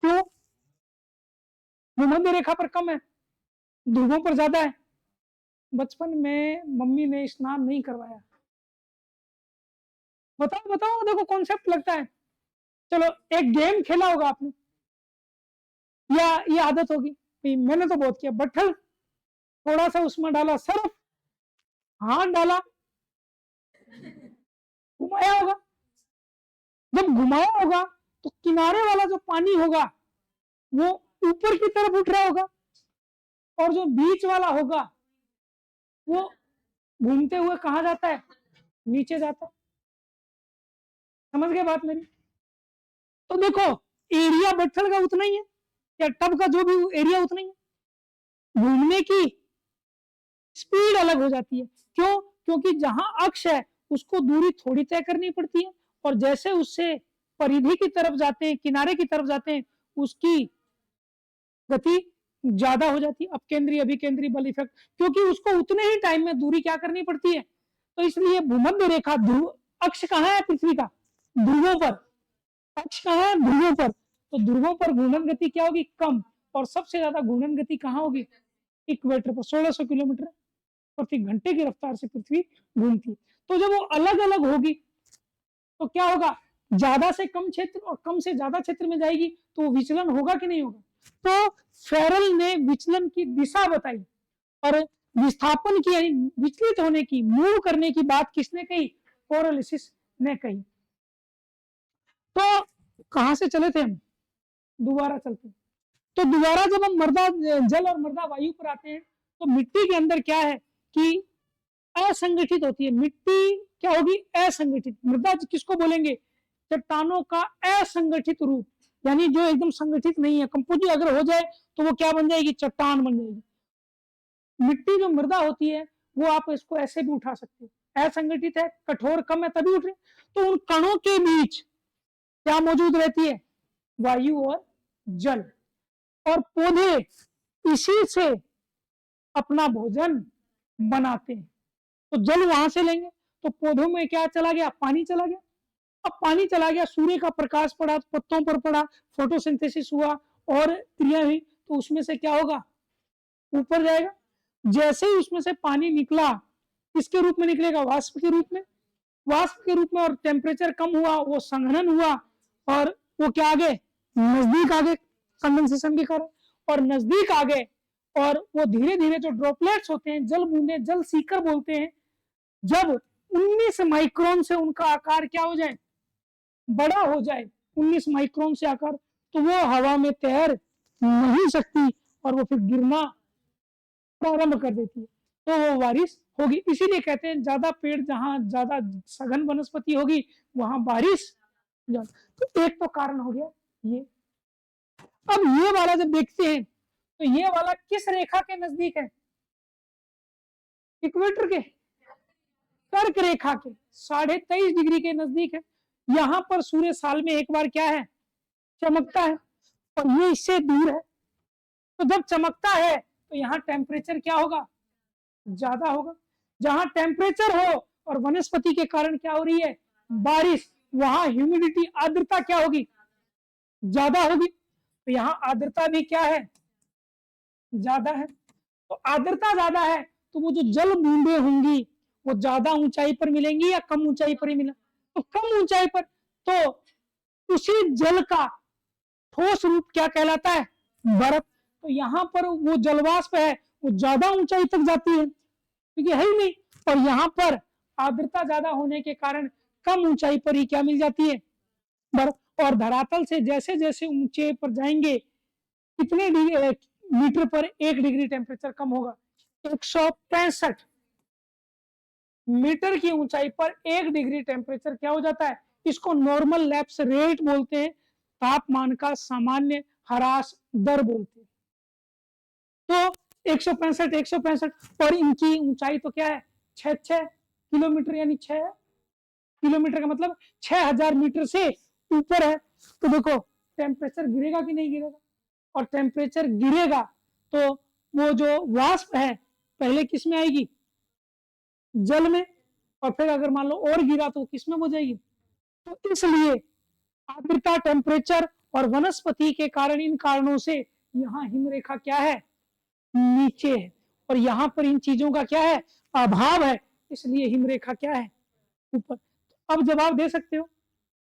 क्यों, भूमध्य रेखा पर कम है, ध्रुवों पर ज्यादा है। बचपन में मम्मी ने स्नान नहीं करवाया, बताओ बताओ, देखो कॉन्सेप्ट लगता है। चलो, एक गेम खेला होगा आपने, या ये आदत होगी, मैंने तो बहुत किया, बट्ठल थोड़ा सा उसमें डाला सर्फ, हाथ डाला, घुमाया होगा, जब घुमाया होगा तो किनारे वाला जो पानी होगा वो ऊपर की तरफ उठ रहा होगा, और जो बीच वाला होगा वो घूमते हुए कहाँ जाता है, नीचे जाता है। समझ गए बात मेरी। तो देखो, एरिया बट्ठल का उतना ही है, या टब का जो भी एरिया उतना ही है, घूमने की स्पीड अलग हो जाती है। क्यों, क्योंकि जहां अक्ष है उसको दूरी थोड़ी तय करनी पड़ती है, और जैसे उससे परिधि की तरफ जाते हैं, किनारे की तरफ जाते हैं, उसकी गति ज्यादा हो जाती है, अपकेंद्रीय अभिकेंद्रीय बल इफेक्ट, क्योंकि उसको उतने ही टाइम में दूरी क्या करनी पड़ती है। तो इसलिए भूमध्य रेखा, ध्रुव अक्ष कहाँ है पृथ्वी का, ध्रुवों पर, अक्ष कहाँ है ध्रुवों पर, तो ध्रुवों पर घूर्णन गति क्या होगी, कम। और सबसे ज्यादा घूर्णन गति कहाँ होगी? इक्वेटर पर 1600 किलोमीटर प्रति घंटे की रफ्तार से पृथ्वी घूमती है। तो जब वो अलग अलग होगी तो क्या होगा? ज्यादा से कम क्षेत्र और कम से ज्यादा क्षेत्र में जाएगी तो विचलन होगा कि नहीं होगा? तो फेरल ने विचलन की दिशा बताई और विस्थापन की यानी विचलित होने की, मूव करने की बात किसने कही? कोरोलिसिस ने कही। तो कहां से चले थे हम? दोबारा चलते हैं। तो दोबारा जब हम मृदा जल और मृदा वायु पर आते हैं तो मिट्टी के अंदर क्या है कि असंगठित होती है। मिट्टी क्या होगी? असंगठित। मृदा किसको बोलेंगे? चट्टानों का असंगठित रूप, यानी जो एकदम संगठित नहीं है। कंपोजिट अगर हो जाए तो वो क्या बन जाएगी? चट्टान बन जाएगी। मिट्टी जो मृदा होती है वो आप इसको ऐसे भी उठा सकते हो। असंगठित है, कठोर कम है, तभी उठ रहे। तो उन कणों के बीच क्या मौजूद रहती है? वायु और जल। और पौधे इसी से अपना भोजन बनाते हैं। तो जल वहां से लेंगे तो पौधों में क्या चला गया? पानी चला गया। अब पानी चला गया, सूर्य का प्रकाश पड़ा, पत्तों पर पड़ा, फोटोसिंथेसिस हुआ और क्रिया हुई, तो उसमें से क्या होगा? ऊपर जाएगा। जैसे ही उसमें से पानी निकला, किसके रूप में निकलेगा? वाष्प के रूप में। वाष्प के रूप में, और टेम्परेचर कम हुआ, वो संघनन हुआ और वो क्या आ गए? नजदीक आ गए कंडेंसेशन के कारण, और नजदीक आ गए और वो धीरे धीरे जो ड्रॉपलेट्स होते हैं, जल बूंदे, जल सीकर बोलते हैं, जब 19 माइक्रोन से उनका आकार क्या हो जाए? बड़ा हो जाए, 19 माइक्रोन से आकार, तो वो हवा में तैर नहीं सकती और वो फिर गिरना प्रारंभ कर देती है, तो वो बारिश होगी। इसीलिए कहते हैं ज्यादा पेड़ जहां ज्यादा सघन वनस्पति होगी वहां बारिश। तो एक तो कारण हो गया ये। अब ये वाला जब देखते हैं तो ये वाला किस रेखा के नजदीक है? इक्वेटर के, कर्क रेखा के 23.5 डिग्री के नजदीक है। यहां पर सूर्य साल में एक बार क्या है? चमकता है, और ये इससे दूर है। तो जब चमकता है तो यहाँ टेम्परेचर क्या होगा? ज्यादा होगा। जहां टेम्परेचर हो और वनस्पति के कारण क्या हो रही है? बारिश, वहां ह्यूमिडिटी, आर्द्रता क्या होगी? ज्यादा होगी। तो यहाँ आर्द्रता भी क्या है? ज्यादा है। तो आर्द्रता ज्यादा है तो वो जो जल बूंदे होंगी वो ज्यादा ऊंचाई पर मिलेंगी या कम ऊंचाई पर ही मिला? तो कम ऊंचाई पर। तो उसी जल का ठोस रूप क्या कहलाता है? बर्फ। तो यहाँ पर वो जलवाष्प है वो ज्यादा ऊंचाई तक जाती है क्योंकि है ही नहीं, और यहाँ पर आर्द्रता ज्यादा होने के कारण कम ऊंचाई पर ही क्या मिल जाती है? बर्फ। और धरातल से जैसे जैसे ऊंचे पर जाएंगे कितने मीटर पर 1 डिग्री टेम्परेचर कम होगा? 165 मीटर की ऊंचाई पर 1 डिग्री टेम्परेचर क्या हो जाता है? इसको नॉर्मल लैप्स रेट बोलते हैं, तापमान का सामान्य ह्रास दर बोलते हैं। तो 165 और इनकी ऊंचाई तो क्या है? 6 किलोमीटर, यानी 6 किलोमीटर का मतलब 6000 मीटर से ऊपर है। तो देखो टेम्परेचर गिरेगा कि नहीं गिरेगा? और टेम्परेचर गिरेगा तो वो जो वाष्प है पहले किस में आएगी? जल में, और फिर अगर मान लो और गिरा तो किस में हो जाएगी? तो इसलिए आर्द्रता, टेम्परेचर और वनस्पति के कारण, इन कारणों से यहाँ हिमरेखा क्या है? नीचे है। और यहाँ पर इन चीजों का क्या है? अभाव है, इसलिए हिमरेखा क्या है? ऊपर। तो अब जवाब दे सकते हो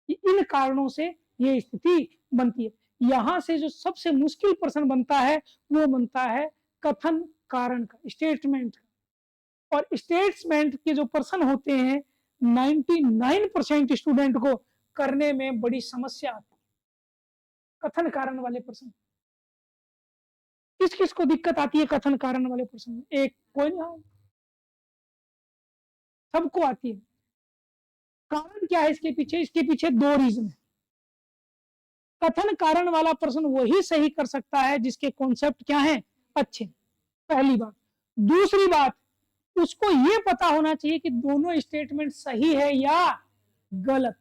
कि इन कारणों से ये स्थिति बनती है। यहां से जो सबसे मुश्किल प्रश्न बनता है वो बनता है कथन कारण का, स्टेटमेंट। और स्टेटमेंट के जो प्रश्न होते हैं 99% स्टूडेंट को करने में बड़ी समस्या आती है। कथन कारण वाले प्रश्न किस किस को दिक्कत आती है? कथन कारण वाले प्रश्न में एक कोई नहीं, सबको आती है। कारण क्या है इसके पीछे? इसके पीछे 2 रीजन है। कथन कारण वाला प्रश्न वही सही कर सकता है जिसके कॉन्सेप्ट क्या है? अच्छे, पहली बात। दूसरी बात, उसको ये पता होना चाहिए कि दोनों स्टेटमेंट सही है या गलत,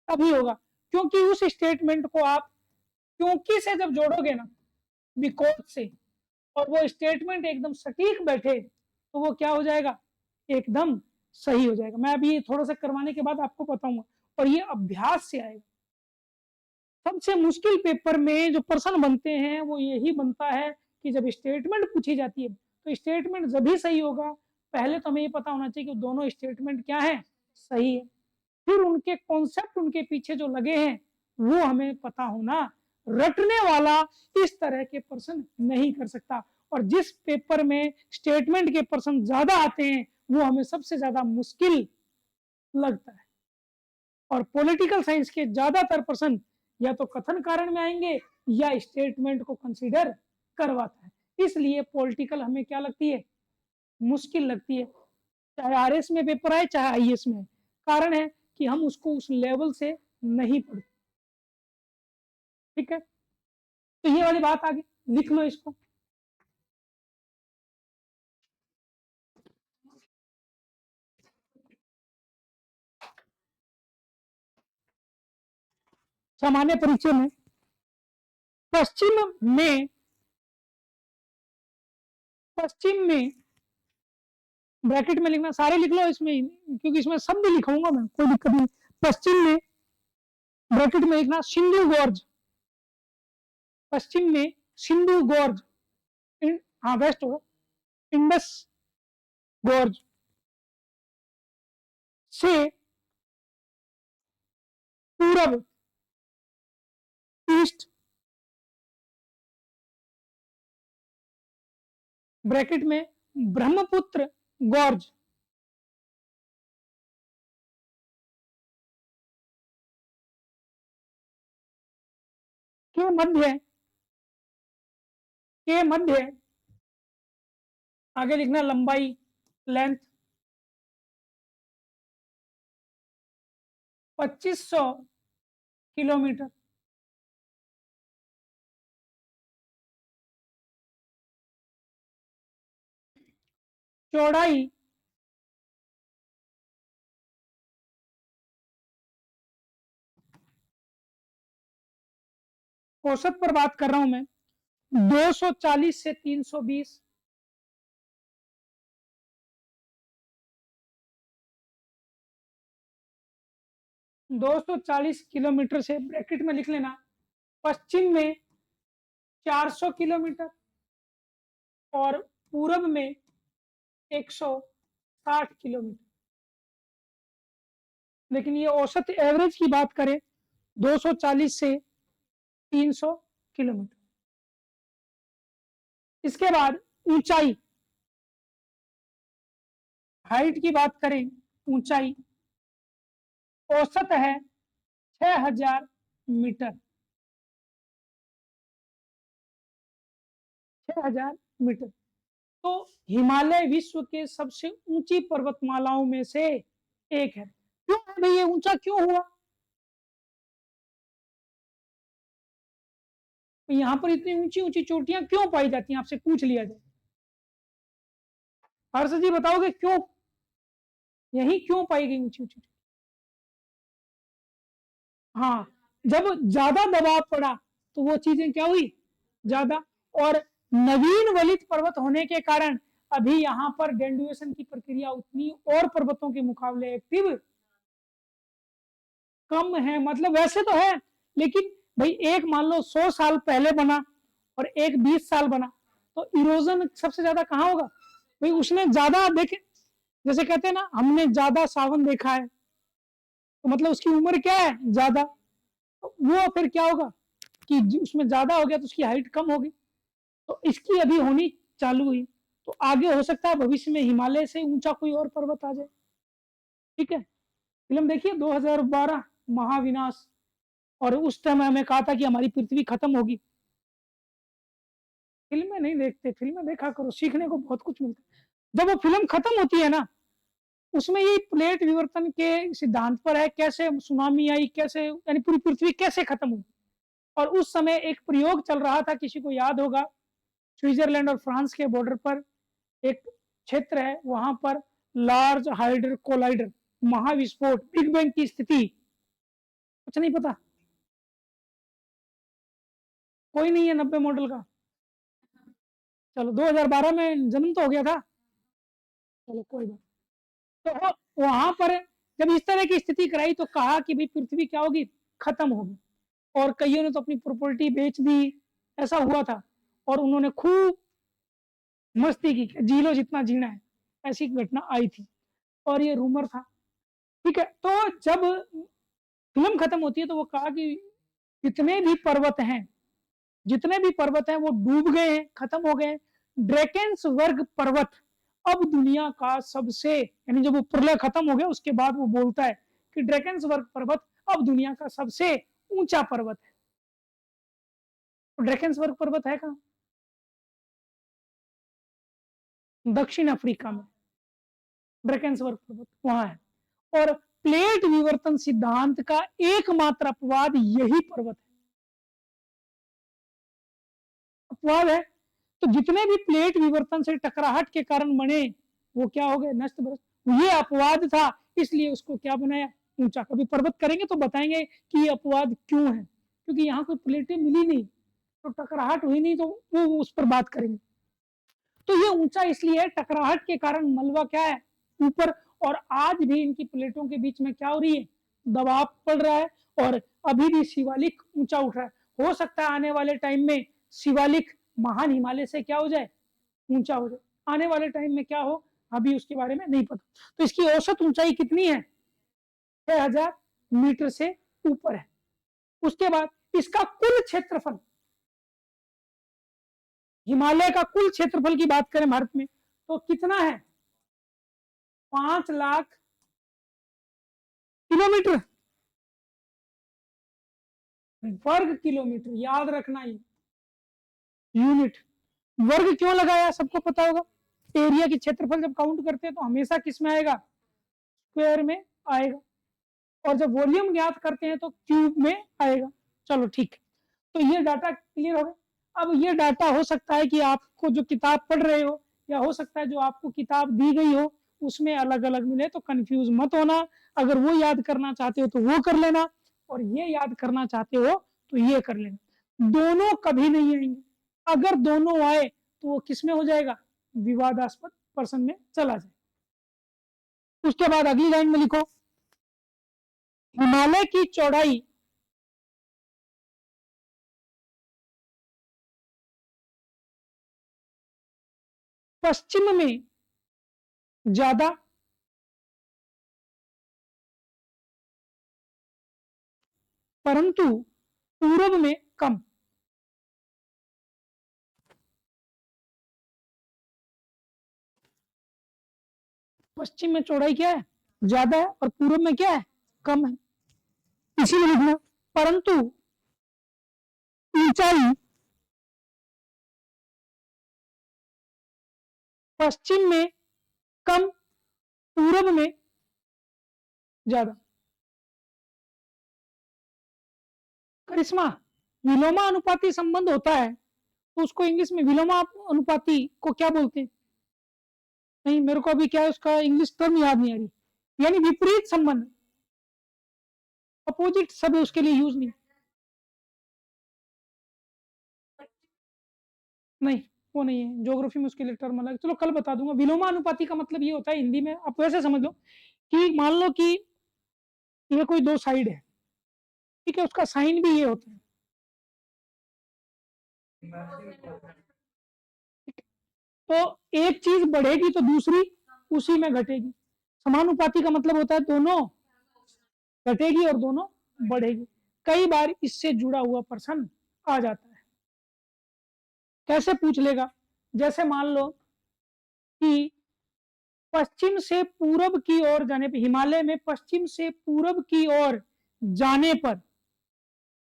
तभी होगा। क्योंकि उस स्टेटमेंट को आप क्योंकि से जब जोड़ोगे ना, बिकॉज से, और वो स्टेटमेंट एकदम सटीक बैठे तो वो क्या हो जाएगा? एकदम सही हो जाएगा। मैं अभी थोड़ा सा करवाने के बाद आपको बताऊंगा, और ये अभ्यास से आएगा। सबसे मुश्किल पेपर में जो प्रश्न बनते हैं वो यही बनता है कि जब स्टेटमेंट पूछी जाती है तो स्टेटमेंट जब ही सही होगा, पहले तो हमें ये पता होना चाहिए कि दोनों स्टेटमेंट क्या है, सही है। फिर उनके कॉन्सेप्ट उनके पीछे जो लगे हैं वो हमें पता होना। रटने वाला इस तरह के प्रश्न नहीं कर सकता, और जिस पेपर में स्टेटमेंट के प्रश्न ज्यादा आते हैं वो हमें सबसे ज्यादा मुश्किल लगता है। और पॉलिटिकल साइंस के ज्यादातर प्रश्न या तो कथन कारण में आएंगे या स्टेटमेंट को कंसीडर करवाता है। इसलिए पॉलिटिकल हमें क्या लगती है, मुश्किल लगती है, चाहे आरएस में पेपर आए चाहे आईएएस में। कारण है कि हम उसको उस लेवल से नहीं पढ़ते। ठीक है, तो ये वाली बात आगे लिख लो इसको। सामान्य परिचय में पश्चिम में ब्रैकेट में लिखना, सारे लिख लो इसमें, क्योंकि इसमें शब्द लिखूंगा मैं, कोई दिक्कत नहीं। पश्चिम में ब्रैकेट में लिखना सिंधु गोर्ज, पश्चिम में सिंधु गोर्ज, हाँ वेस्ट होगा, इंडस गोर्ज से पूरब, ईस्ट, ब्रैकेट में ब्रह्मपुत्र गोर्ज के मध्य आगे लिखना लंबाई, लेंथ 2500 किलोमीटर, चौड़ाई औसत पर बात कर रहा हूं मैं, 240 से 320, किलोमीटर से ब्रैकेट में लिख लेना पश्चिम में 400 किलोमीटर और पूरब में 160 किलोमीटर। लेकिन ये औसत एवरेज की बात करें 240 से 300 किलोमीटर। इसके बाद ऊंचाई, हाइट की बात करें, ऊंचाई औसत है 6000 मीटर, 6000 मीटर। तो हिमालय विश्व के सबसे ऊंची पर्वतमालाओं में से एक है। क्यों है भाई, ये ऊंचा क्यों हुआ? तो यहाँ पर इतनी ऊंची ऊंची चोटियां क्यों पाई जाती हैं, आपसे पूछ लिया जाए। हर्ष जी बताओगे क्यों, यही क्यों पाई गई ऊंची ऊंची? हाँ, जब ज्यादा दबाव पड़ा तो वो चीजें क्या हुई, ज्यादा। और नवीन वलित पर्वत होने के कारण अभी यहाँ पर डेंडुएशन की प्रक्रिया उतनी और पर्वतों के मुकाबले एक्टिव कम है। मतलब वैसे तो है, लेकिन भाई एक मान लो 100 साल पहले बना और एक 20 साल बना, तो इरोजन सबसे ज्यादा कहाँ होगा भाई, उसने ज्यादा देखे। जैसे कहते हैं ना, हमने ज्यादा सावन देखा है, तो मतलब उसकी उम्र क्या है, ज्यादा। तो वो फिर क्या होगा कि उसमें ज्यादा हो गया तो उसकी हाइट कम होगी। तो इसकी अभी होनी चालू हुई, तो आगे हो सकता है भविष्य में हिमालय से ऊंचा कोई और पर्वत आ जाए। ठीक है, फिल्म देखिए 2012 महाविनाश, और उस टाइम हमें कहा था कि हमारी पृथ्वी खत्म होगी। फिल्में नहीं देखते, फिल्में देखा करो, सीखने को बहुत कुछ मिलता है। जब वो फिल्म खत्म होती है ना, उसमें ये प्लेट विवर्तन के सिद्धांत पर है, कैसे सुनामी आई, कैसे यानी पूरी पृथ्वी कैसे खत्म हुई। और उस समय एक प्रयोग चल रहा था, किसी को याद होगा, स्विट्जरलैंड और फ्रांस के बॉर्डर पर एक क्षेत्र है, वहां पर लार्ज हाइड्र कोलाइडर, महाविस्फोट, बिग बैंग की स्थिति, कुछ नहीं पता, कोई नहीं है 90 मॉडल का। चलो 2012 में जन्म तो हो गया था, चलो कोई बात। तो वहां पर जब इस तरह की स्थिति कराई तो कहा कि भाई पृथ्वी क्या होगी, खत्म होगी। और कईयों ने तो अपनी प्रॉपर्टी बेच दी, ऐसा हुआ था। और उन्होंने खूब मस्ती की, जी लो जितना जीना है, ऐसी घटना आई थी और ये रूमर था। ठीक है, तो जब फिल्म खत्म होती है तो वो कहा कि जितने भी पर्वत हैं, जितने भी पर्वत हैं वो डूब गए हैं, खत्म हो गए हैं। ड्रैकेंसवर्ग पर्वत अब दुनिया का सबसे, यानी जब वो प्रलय खत्म हो गया उसके बाद वो बोलता है कि ड्रैकेंसवर्ग पर्वत अब दुनिया का सबसे ऊंचा पर्वत है। तो ड्रैकेंसवर्ग पर्वत है कहाँ? दक्षिण अफ्रीका में ड्रैकेंसवर्ग पर्वत वहां है। और प्लेट विवर्तन सिद्धांत का एकमात्र अपवाद यही पर्वत है। अपवाद है। तो जितने भी प्लेट विवर्तन से टकराहट के कारण बने वो क्या हो गए? नष्ट भ्रष्ट। ये अपवाद था, इसलिए उसको क्या बनाया? ऊंचा। कभी पर्वत करेंगे तो बताएंगे कि ये अपवाद क्यों है, क्योंकि यहाँ कोई प्लेटें मिली नहीं तो टकराहट हुई नहीं, तो वो उस पर बात करेंगे। तो ये ऊंचा इसलिए है, टकराहट के कारण मलबा क्या है? ऊपर। और आज भी इनकी प्लेटों के बीच में क्या हो रही है? दबाव पड़ रहा है और अभी भी शिवालिक ऊंचा उठ रहा है। हो सकता है आने वाले टाइम में शिवालिक महान हिमालय से क्या हो जाए? ऊंचा हो जाए। आने वाले टाइम में क्या हो अभी उसके बारे में नहीं पता। तो इसकी औसत ऊंचाई कितनी है? 6000 मीटर से ऊपर है। उसके बाद इसका कुल क्षेत्रफल, हिमालय का कुल क्षेत्रफल की बात करें भारत में तो कितना है? 5 लाख किलोमीटर, वर्ग किलोमीटर। याद रखना ये यूनिट। वर्ग क्यों लगाया सबको पता होगा। एरिया की क्षेत्रफल जब काउंट करते हैं तो हमेशा किस में आएगा? स्क्वायर में आएगा। और जब वॉल्यूम ज्ञात करते हैं तो क्यूब में आएगा। चलो ठीक है, तो ये डाटा क्लियर हो गया। अब ये डाटा हो सकता है कि आपको जो किताब पढ़ रहे हो या हो सकता है जो आपको किताब दी गई हो उसमें अलग अलग मिले, तो कंफ्यूज मत होना। अगर वो याद करना चाहते हो तो वो कर लेना, और ये याद करना चाहते हो तो ये कर लेना। दोनों कभी नहीं आएंगे। अगर दोनों आए तो वो किस में हो जाएगा? विवादास्पद पर्सन में चला जाए। उसके बाद अगली लाइन में लिखो, हिमालय की चौड़ाई पश्चिम में ज्यादा परंतु पूर्व में कम। पश्चिम में चौड़ाई क्या है? ज्यादा है और पूर्व में क्या है? कम है। इसीलिए लिखना परंतु ऊंचाई पश्चिम में कम, पूर्व में ज्यादा। करिश्मा, विलोमानुपाती संबंध होता है तो उसको इंग्लिश में विलोमानुपाती को क्या बोलते हैं? नहीं, मेरे को अभी क्या है उसका इंग्लिश टर्म याद नहीं आ रही। यानी विपरीत संबंध, अपोजिट शब्द उसके लिए यूज नहीं। नहीं, वो नहीं है, ज्योग्राफी में उसके लिए टर्म अलग। चलो कल बता दूंगा। विलोमानुपाती का मतलब ये होता है हिंदी में, आप वैसे समझ लो कि मान लो कि ये कोई दो साइड है, ठीक है, उसका साइन भी ये होता है। तो एक चीज बढ़ेगी तो दूसरी उसी में घटेगी। समानुपाती का मतलब होता है दोनों घटेगी और दोनों बढ़ेगी। कई बार इससे जुड़ा हुआ प्रश्न आ जाता है। कैसे पूछ लेगा? जैसे मान लो कि पश्चिम से पूरब की ओर जाने पर, हिमालय में पश्चिम से पूरब की ओर जाने पर,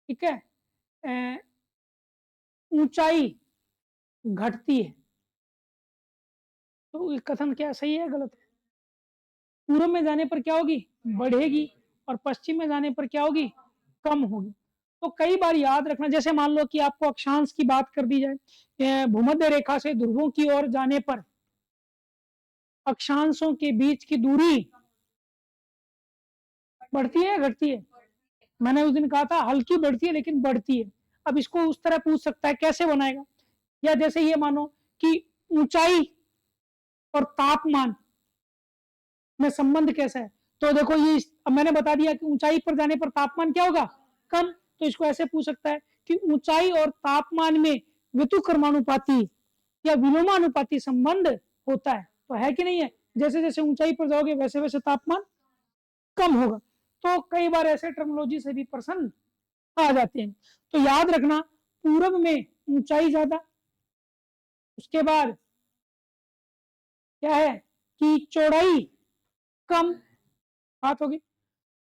ठीक है, ऊंचाई घटती है। तो कथन क्या सही है गलत है? पूर्व में जाने पर क्या होगी? बढ़ेगी। और पश्चिम में जाने पर क्या होगी? कम होगी। तो कई बार याद रखना, जैसे मान लो कि आपको अक्षांश की बात कर दी जाए, भूमध्य रेखा से ध्रुवों की ओर जाने पर अक्षांशों के बीच की दूरी बढ़ती है या घटती है? मैंने उस दिन कहा था हल्की बढ़ती है लेकिन बढ़ती है। अब इसको उस तरह पूछ सकता है, कैसे बनाएगा? या जैसे ये मानो कि ऊंचाई और तापमान में संबंध कैसा है, तो देखो ये अब मैंने बता दिया कि ऊंचाई पर जाने पर तापमान क्या होगा? कम। तो इसको ऐसे पूछ सकता है कि ऊंचाई और तापमान में व्युत्क्रमानुपाती या विलोमानुपाती संबंध होता है, तो है कि नहीं है? जैसे जैसे ऊंचाई पर जाओगे वैसे वैसे तापमान कम होगा। तो कई बार ऐसे टर्मोलॉजी से भी प्रश्न आ जाते हैं। तो याद रखना, पूरब में ऊंचाई ज्यादा, उसके बाद क्या है कि चौड़ाई कम, बात होगी।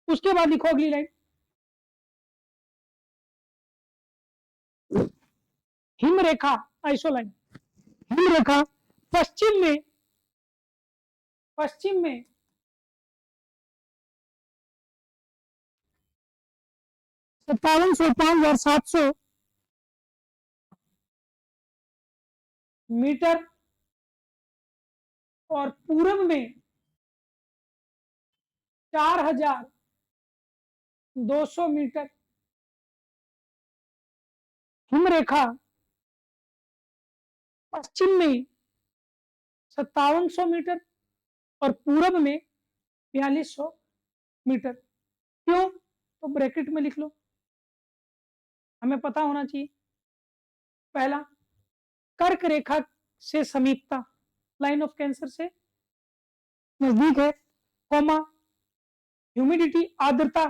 उसके बाद लिखो अगली लाइन, हिमरेखा आइसोलाइन। हिमरेखा पश्चिम में 5705,700 मीटर और पूरब में 4200 मीटर। हिमरेखा पश्चिम में 5700 मीटर और पूरब में 4200 मीटर। क्यों? तो ब्रैकेट में लिख लो, हमें पता होना चाहिए। पहला, कर्क रेखा से समीपता, लाइन ऑफ कैंसर से नजदीक है, कॉमा ह्यूमिडिटी आर्द्रता,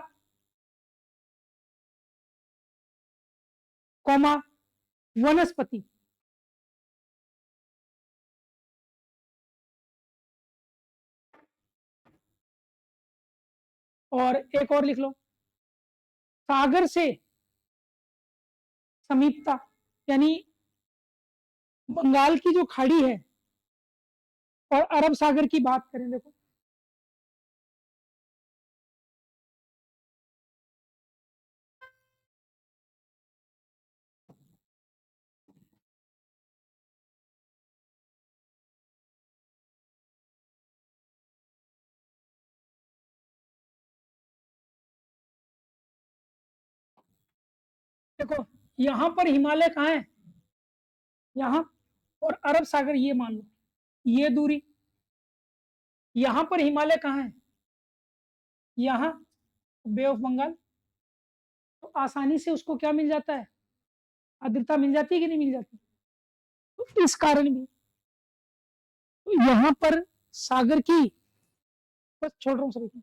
कॉमा वनस्पति। और एक और लिख लो, सागर से समीपता, यानी बंगाल की जो खाड़ी है और अरब सागर की बात करें, देखो देखो यहां पर हिमालय कहाँ है, यहां, और अरब सागर ये मान लो, ये दूरी। यहां पर हिमालय कहाँ है, यहां, बे ऑफ बंगाल। तो आसानी से उसको क्या मिल जाता है, आर्द्रता मिल जाती है कि नहीं मिल जाती। तो इस कारण भी तो यहां पर सागर की, बस छोड़ रहा हूँ सभी,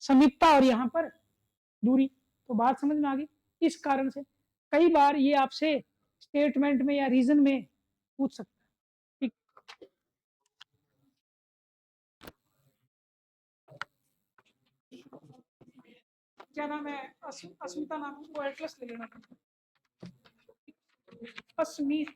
समीपता और यहाँ पर दूरी, तो बात समझ में आ गई। इस कारण से कई बार ये आपसे स्टेटमेंट में या रीजन में पूछ सकता है। क्या नाम है, अस्मिता नाम, को एटलस ले लेना, अस्मिता।